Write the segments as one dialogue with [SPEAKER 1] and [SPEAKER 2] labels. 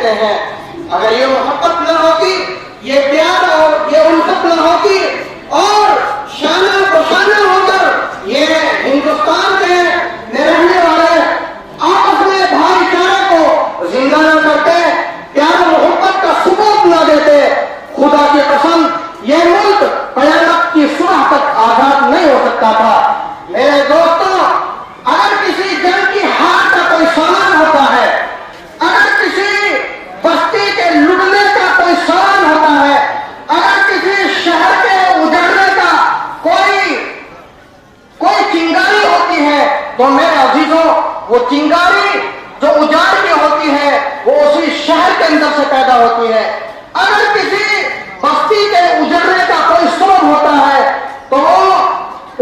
[SPEAKER 1] کہتے ہیں۔ اگر یہ محبت نہ ہوتی، یہ پیار اور یہ الفت نہ ہوتی اور شانہ بشانہ ہو کر یہ ہندوستان میں رہنے والے آپس میں بھائی چارے کو زندہ نہ کرتے، پیار و محبت کا ثبوت نہ دیتے، خدا کی قسم یہ ملک قیامت کی صبح تک آزاد نہیں ہو سکتا تھا۔ میرے دوستوں، اگر کسی جنگ کی ہار کا کوئی سامان ہوتا ہے، اگر کسی بستی کے لٹنے کا کوئی سامان ہوتا ہے، اگر کسی شہر کے اجڑنے کا کوئی چنگاری ہوتی ہے، تو میرے عزیزوں وہ چنگاری جو اجاڑ کی ہوتی ہے وہ اسی شہر کے اندر سے پیدا ہوتی ہے۔ اگر کسی بستی کے اجڑنے کا کوئی سبب ہوتا ہے تو وہ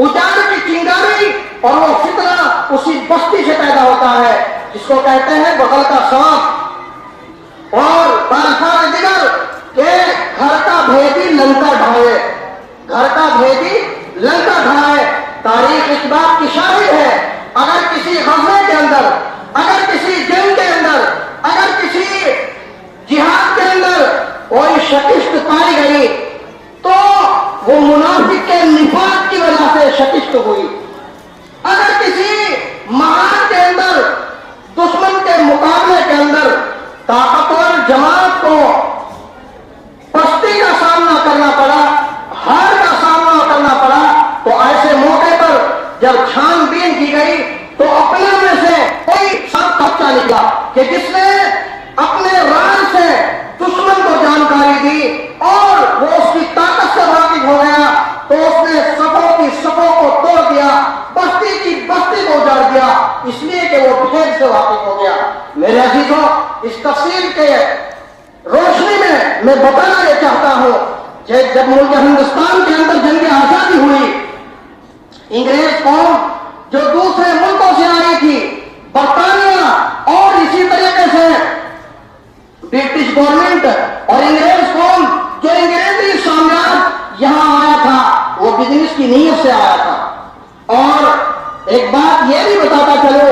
[SPEAKER 1] اجاڑ کی چنگاری اور وہ فتنہ اسی بستی سے پیدا ہوتا ہے، جس کو کہتے ہیں بغل کا سانپ۔ اور بارسال دیگر کہ گھر کا بھیدی لنکا ڈھائے، گھر کا بھیدی لنکا ڈھائے۔ تاریخ اس بات کی شاہد ہے، اگر کسی غزوے کے اندر، اگر کسی جنگ کے اندر، اگر کسی جہاد کے اندر کوئی شکست پائی گئی تو وہ منافق کے نفاق کی وجہ سے شکست ہوئی۔ اگر کسی معرکہ کے اندر، دشمن کے مقابلے کے اندر طاقتور جماعت کو پستی کا سامنا کرنا پڑا، ہار کا سامنا کرنا پڑا، تو ایسے موقع پر جب چھان بین کی گئی تو اپنے میں سے کوئی سب بچہ نکلا کہ جس نے اپنے راز سے دشمن کو جانکاری دی اور وہ اس کی طاقت سے واقف ہو گیا، تو اس نے صفوں کی صفوں کو توڑ دیا، بستی کی بستی کو اجاڑ دیا، اس لیے کہ وہ بھید سے واقف ہو گیا۔ میرے عزیزوں، اس تفصیل کے روشنی میں بتانا یہ چاہتا ہوں کہ جب ملک ہندوستان کے اندر جنگ آزادی ہوئی، انگریز قوم جو دوسرے ملکوں سے آئی تھی، برطانیہ اور اسی طریقے سے برٹش گورنمنٹ اور انگریز قوم جو انگریزی سامراج یہاں آیا تھا، وہ بزنس کی نیت سے آیا تھا۔ اور ایک بات یہ بھی بتاتا چلو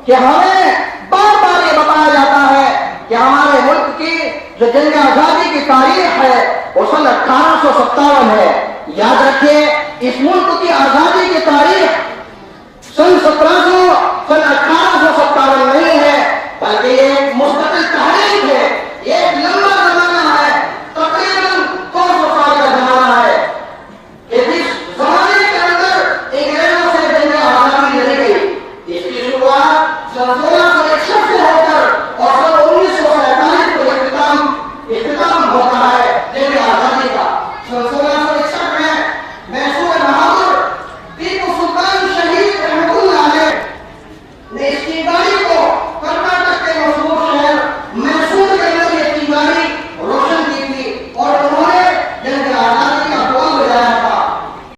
[SPEAKER 1] کہ ہمیں بار بار یہ بتایا جاتا ہے کہ ہمارے ملک کی جو جنگ آزادی کی تاریخ ہے وہ سن 1857 ہے۔ یاد رکھیے، اس ملک کی آزادی کی تاریخ سن 1857 نہیں ہے، بلکہ یہ ایک مستقل تحریک ہے، یہ ایک لمبا زمانہ ہے، تقریباً 200 سال کا زمانہ ہے کہ جس زمانے کے اندر انگریزوں سے جنگ آزادی لڑی گئی۔ اس کی شروعات